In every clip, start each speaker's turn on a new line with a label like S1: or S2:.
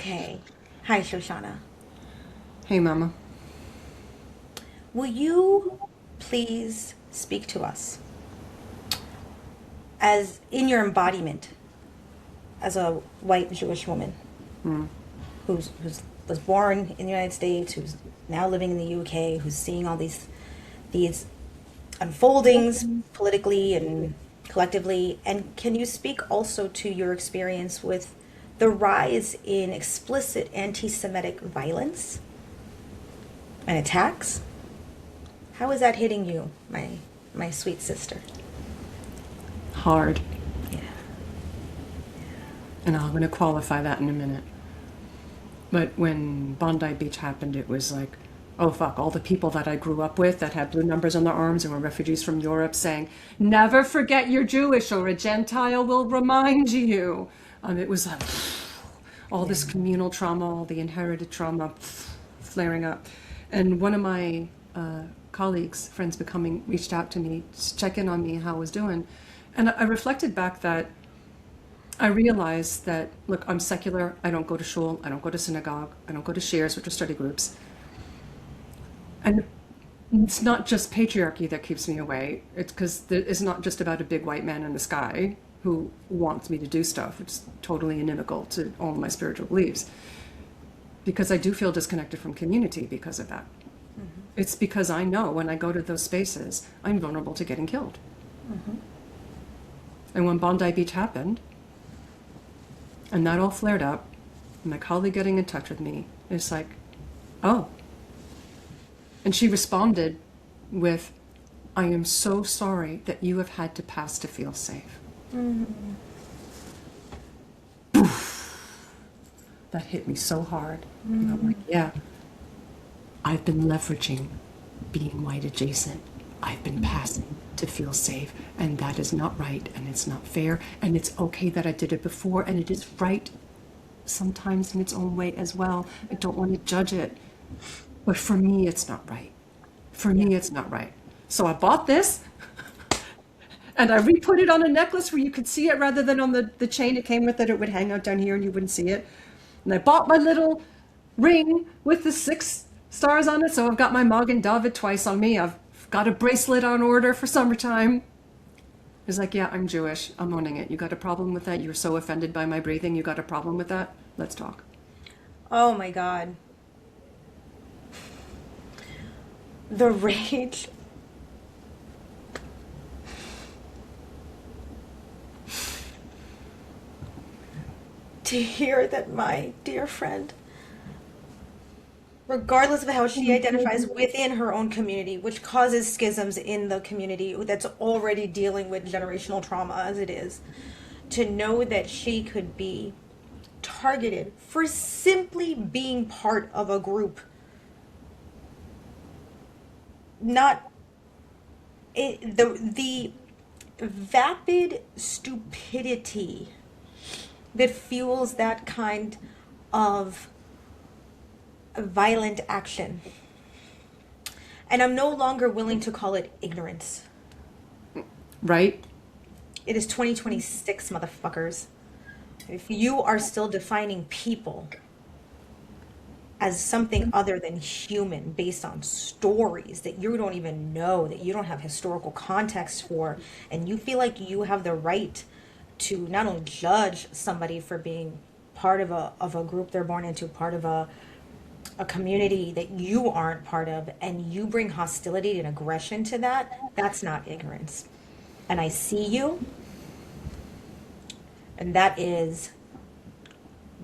S1: Okay. Hi, Shoshana.
S2: Hey, Mama.
S1: Will you please speak to us as in your embodiment as a white Jewish woman who's was born in the United States, who's now living in the UK, who's seeing all these unfoldings politically and collectively, and can you speak also to your experience with the rise in explicit anti-Semitic violence and attacks? How is that hitting you, my sweet sister?
S2: Hard.
S1: Yeah.
S2: And I'm going to qualify that in a minute. But when Bondi Beach happened, it was like, oh fuck, all the people that I grew up with that had blue numbers on their arms and were refugees from Europe saying, never forget you're Jewish or a Gentile will remind you. It was like all this communal trauma, all the inherited trauma flaring up. And one of my colleagues, friends becoming, reached out to me to check in on me, how I was doing. And I reflected back that I realized that, look, I'm secular. I don't go to shul. I don't go to synagogue. I don't go to shares, which are study groups. And it's not just patriarchy that keeps me away. It's because it's not just about a big white man in the sky who wants me to do stuff, which is totally inimical to all my spiritual beliefs. Because I do feel disconnected from community because of that. Mm-hmm. It's because I know when I go to those spaces, I'm vulnerable to getting killed. Mm-hmm. And when Bondi Beach happened, and that all flared up, and my colleague getting in touch with me, it's like, oh. And she responded with, I am so sorry that you have had to pass to feel safe. Mm-hmm. That hit me so hard. Mm-hmm. And I'm like, yeah, I've been leveraging being white adjacent. I've been passing to feel safe, and that is not right, and it's not fair, and it's okay that I did it before, and it is right sometimes in its own way as well. I don't want to judge it, but for me, it's not right. For me, it's not right. So I bought this, and I re-put it on a necklace where you could see it rather than on the chain it came with it. It would hang out down here and you wouldn't see it. And I bought my little ring with the 6 stars on it, so I've got my Magen David twice on me. I've got a bracelet on order for summertime. It's like, yeah, I'm Jewish. I'm owning it. You got a problem with that? You're so offended by my breathing. You got a problem with that? Let's talk.
S1: Oh my God. The rage. To hear that my dear friend, regardless of how she identifies within her own community, which causes schisms in the community that's already dealing with generational trauma as it is, to know that she could be targeted for simply being part of a group. Not the vapid stupidity that fuels that kind of violent action. And I'm no longer willing to call it ignorance.
S2: Right?
S1: It is 2026, motherfuckers. If you are still defining people as something other than human based on stories that you don't even know, that you don't have historical context for, and you feel like you have the right to not only judge somebody for being part of a group they're born into, part of a community that you aren't part of, and you bring hostility and aggression to that, that's not ignorance. And I see you, and that is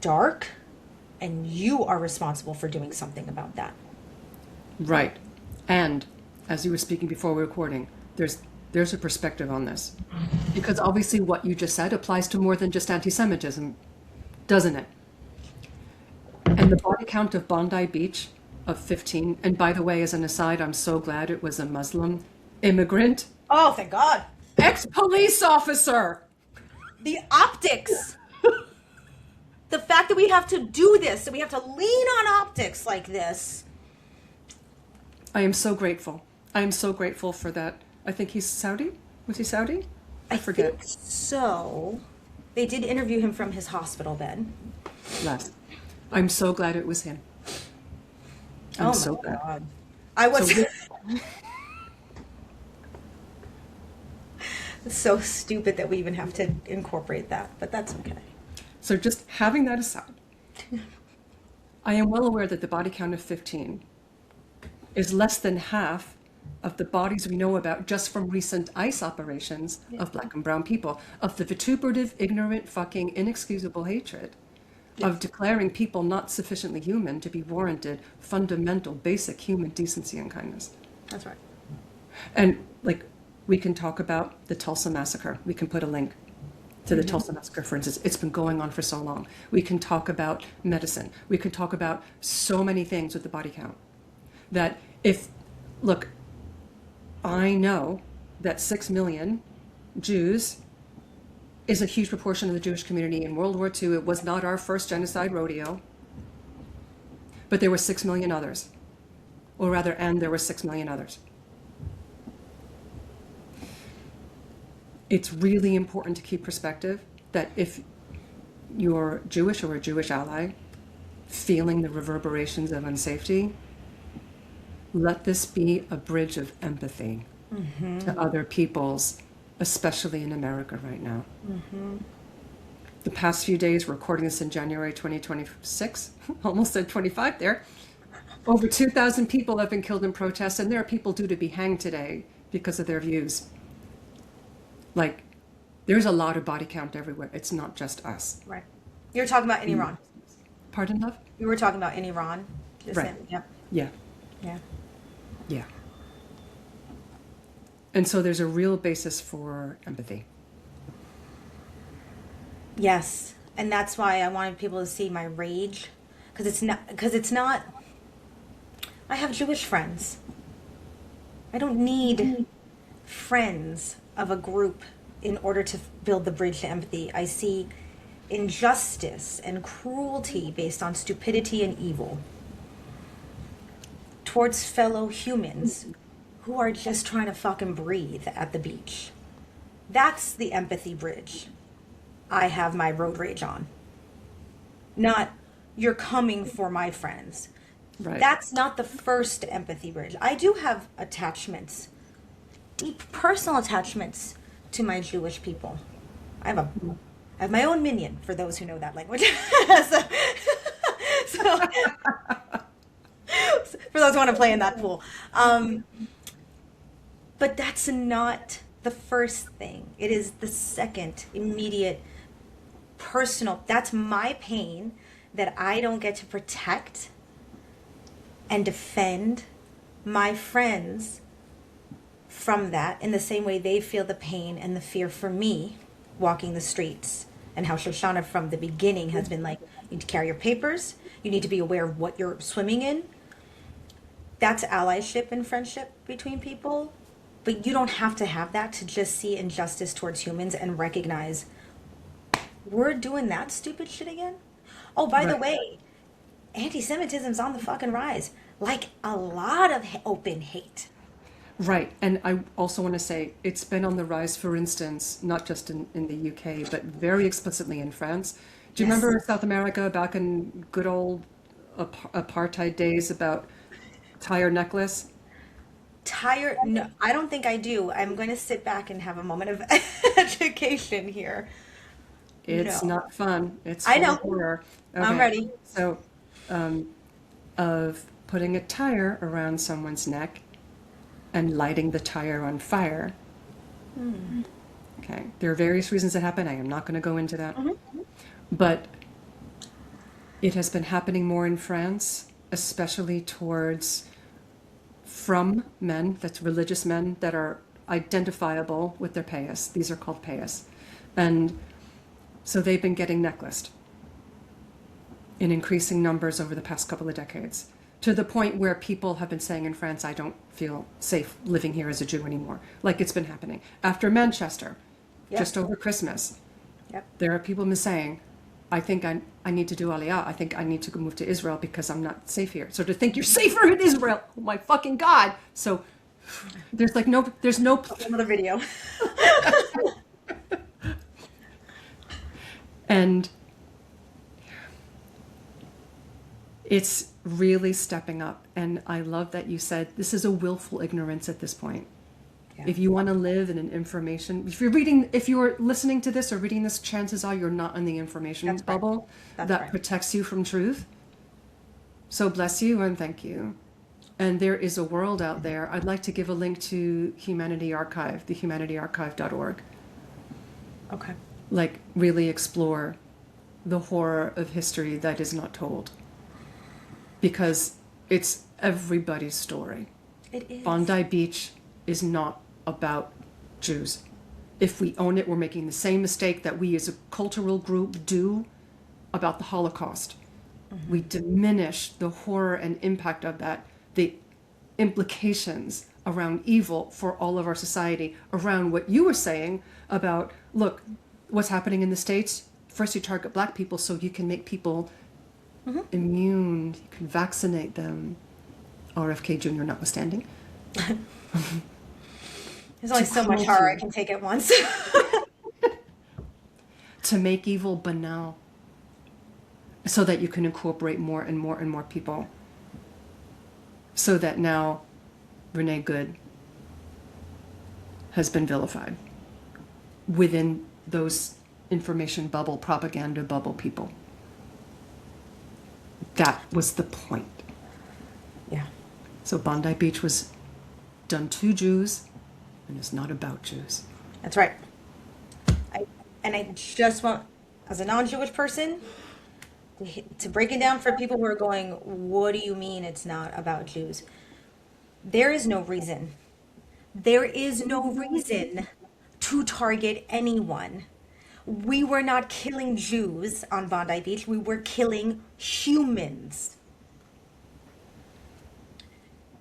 S1: dark, and you are responsible for doing something about that.
S2: Right. And as you were speaking before we were recording, there's a perspective on this. Because obviously what you just said applies to more than just anti-Semitism, doesn't it? And the body count of Bondi Beach of 15, and by the way, as an aside, I'm so glad it was a Muslim immigrant.
S1: Oh, thank God.
S2: Ex-police officer.
S1: The optics. The fact that we have to do this, that we have to lean on optics like this.
S2: I am so grateful. I am so grateful for that. I think he's Saudi. Was he Saudi? I forget.
S1: So, they did interview him from his hospital bed.
S2: Last. I'm so glad it was him. I'm
S1: Oh
S2: so
S1: my
S2: glad.
S1: God. I
S2: So
S1: was it's so stupid that we even have to incorporate that, but that's okay.
S2: So just having that aside, I am well aware that the body count of 15 is less than half of the bodies we know about just from recent ICE operations of black and brown people, of the vituperative, ignorant, fucking inexcusable hatred of declaring people not sufficiently human to be warranted fundamental, basic human decency and kindness.
S1: That's right.
S2: And like, we can talk about the Tulsa massacre. We can put a link to the Tulsa massacre, for instance. It's been going on for so long. We can talk about medicine. We can talk about so many things with the body count. That if, look, I know that 6 million Jews is a huge proportion of the Jewish community. In World War II, it was not our first genocide rodeo, but there were 6 million others. Or rather, and there were 6 million others. It's really important to keep perspective that if you're Jewish or a Jewish ally feeling the reverberations of unsafety, let this be a bridge of empathy to other peoples, especially in America right now. The past few days, we're recording this in January 2026, almost said 25 there, over 2,000 people have been killed in protests, and there are people due to be hanged today because of their views. Like, there's a lot of body count everywhere. It's not just us.
S1: Right. You were talking about in Iran.
S2: Pardon, love?
S1: You were talking about in Iran.
S2: Right.
S1: Yep.
S2: Yeah.
S1: Yeah.
S2: Yeah. And so there's a real basis for empathy.
S1: Yes. And that's why I wanted people to see my rage. Because it's not, I have Jewish friends. I don't need friends of a group in order to build the bridge to empathy. I see injustice and cruelty based on stupidity and evil towards fellow humans who are just trying to fucking breathe at the beach. That's the empathy bridge I have my road rage on. Not, you're coming for my friends.
S2: Right.
S1: That's not the first empathy bridge. I do have attachments, deep personal attachments to my Jewish people. I have my own minion, for those who know that language. so, for those who want to play in that pool. But that's not the first thing. It is the second, immediate, personal. That's my pain that I don't get to protect and defend my friends from that in the same way they feel the pain and the fear for me walking the streets. And how Shoshana from the beginning has been like, you need to carry your papers, you need to be aware of what you're swimming in. That's allyship and friendship between people. But you don't have to have that to just see injustice towards humans and recognize we're doing that stupid shit again. Oh, by the way, anti-Semitism's on the fucking rise. Like a lot of open hate.
S2: Right. And I also want to say it's been on the rise, for instance, not just in the UK, but very explicitly in France. Do you remember South America back in good old apartheid days about tire necklace?
S1: No, I don't think I do. I'm going to sit back and have a moment of education here.
S2: It's
S1: No.
S2: not fun. It's
S1: I
S2: full
S1: know.
S2: of horror.
S1: I'm ready.
S2: So, of putting a tire around someone's neck and lighting the tire on fire. Okay. There are various reasons that happen. I am not going to go into that. But it has been happening more in France, especially towards from men, that's religious men that are identifiable with their payas. These are called payas. And so they've been getting necklaced in increasing numbers over the past couple of decades, to the point where people have been saying in France, I don't feel safe living here as a Jew anymore. Like it's been happening. After Manchester, just over Christmas, there are people been saying, I think I need to do Aliyah. I think I need to go move to Israel because I'm not safe here. So to think you're safer in Israel, oh my fucking God. So there's no
S1: Another video.
S2: And It's really stepping up. And I love that you said this is a willful ignorance at this point.
S1: Yeah.
S2: If you want to live in an information, if you're listening to this or reading this, chances are you're not in the information
S1: That's right.
S2: bubble
S1: That's
S2: that
S1: right.
S2: protects you from truth. So bless you and thank you. And there is a world out there. I'd like to give a link to Humanity Archive, the humanityarchive.org.
S1: Okay.
S2: Like really explore the horror of history that is not told. Because it's everybody's story.
S1: It is.
S2: Bondi Beach is not about Jews. If we own it, we're making the same mistake that we as a cultural group do about the Holocaust. We diminish the horror and impact of that, the implications around evil for all of our society, around what you were saying about, look, what's happening in the States, first you target black people so you can make people immune, you can vaccinate them, RFK Jr. notwithstanding.
S1: There's only so much horror I can take at once.
S2: To make evil banal so that you can incorporate more and more and more people. So that now Renee Good has been vilified within those information bubble, propaganda bubble people. That was the point.
S1: Yeah.
S2: So Bondi Beach was done to Jews, and it's not about Jews.
S1: That's right. I just want, as a non-Jewish person, to break it down for people who are going, what do you mean it's not about Jews? There is no reason. There is no reason to target anyone. We were not killing Jews on Bondi Beach. We were killing humans.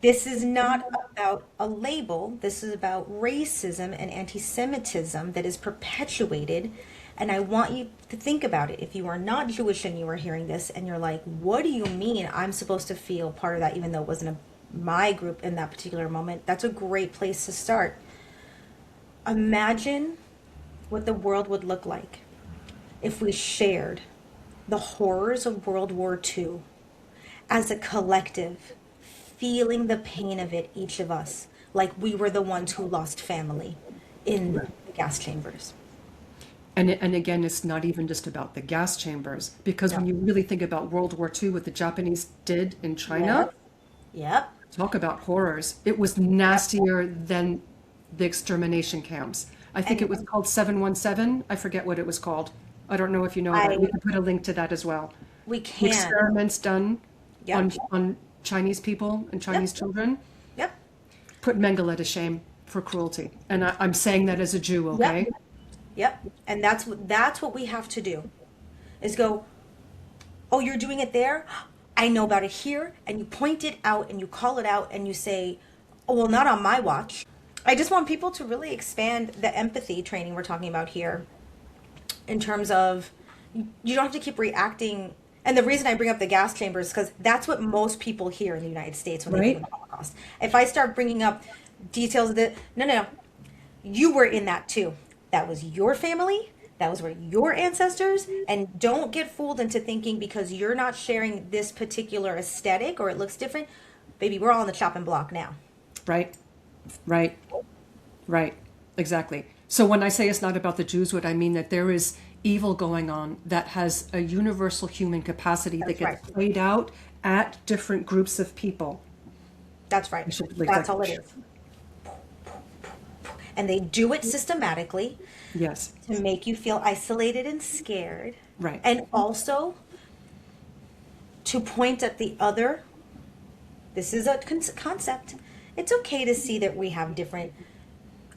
S1: This is not about a label. This is about racism and anti-Semitism that is perpetuated. And I want you to think about it. If you are not Jewish and you are hearing this and you're like, what do you mean I'm supposed to feel part of that, even though it wasn't my group in that particular moment? That's a great place to start. Imagine what the world would look like if we shared the horrors of World War II as a collective, feeling the pain of it, each of us, like we were the ones who lost family in the gas chambers.
S2: And again, it's not even just about the gas chambers, because when you really think about World War II, what the Japanese did in China,
S1: Yep.
S2: talk about horrors. It was nastier than the extermination camps. I think it was called 717. I forget what it was called. I don't know if you know that. We can put a link to that as well.
S1: We
S2: The
S1: can.
S2: experiments done
S1: Yep.
S2: on Chinese people and Chinese children
S1: Yep.
S2: put Mengele to shame for cruelty. And I'm saying that as a Jew, okay?
S1: Yep. And that's what we have to do, is go, oh, you're doing it there? I know about it here. And you point it out and you call it out and you say, oh, well, not on my watch. I just want people to really expand the empathy training we're talking about here, in terms of you don't have to keep reacting. And the reason I bring up the gas chambers is because that's what most people hear in the United States when they think of the Holocaust. If I start bringing up details of the, no, you were in that too. That was your family. That was where your ancestors. And don't get fooled into thinking because you're not sharing this particular aesthetic or it looks different. Baby, we're all on the chopping block now.
S2: Right. Exactly. So when I say it's not about the Jews, what I mean that there is evil going on that has a universal human capacity that gets played out at different groups of people.
S1: That's right. That's all it is. And they do it systematically.
S2: Yes.
S1: To make you feel isolated and scared.
S2: Right.
S1: And also to point at the other. This is a concept. It's okay to see that we have different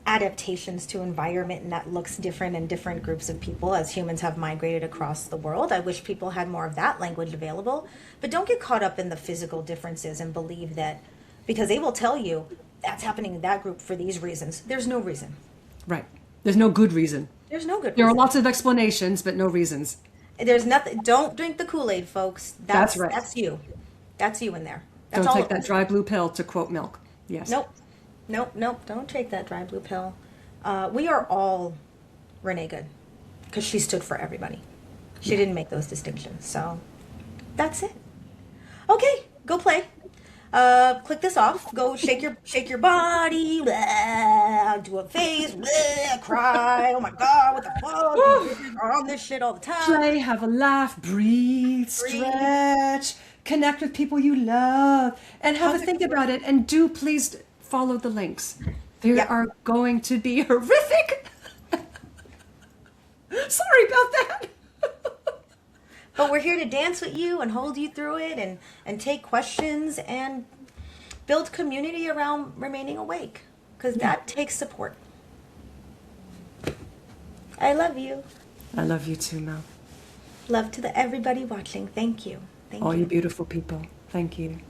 S1: adaptations to environment and that looks different in different groups of people as humans have migrated across the world. I wish people had more of that language available. But don't get caught up in the physical differences and believe that, because they will tell you that's happening in that group for these reasons. There's no reason.
S2: Right. There's no good reason.
S1: There's no good reason.
S2: There are lots of explanations, but no reasons.
S1: There's nothing. Don't drink the Kool-Aid, folks.
S2: That's right.
S1: That's you. That's you in there. That's
S2: Don't
S1: all
S2: take that dry blue pill, to quote Milk. Yes.
S1: Nope. Don't take that dry blue pill. We are all Renee Good because she stood for everybody. She didn't make those distinctions. So that's it. Okay, go play. Click this off. Go shake your body. Blah, do a face. Blah, cry. Oh my god, what the fuck? These
S2: Woo!
S1: bitches are on this shit all the time.
S2: Play, have a laugh, breathe,
S1: Breathe.
S2: stretch, connect with people you love, and have a think
S1: 100%.
S2: about it. And do please follow the links. They
S1: Yep.
S2: are going to be horrific. Sorry about that.
S1: But we're here to dance with you and hold you through it and take questions and build community around remaining awake. Because that takes support. I love you.
S2: I love you too, Mel.
S1: Love to everybody watching. Thank you. Thank
S2: All
S1: you.
S2: you beautiful people. Thank you.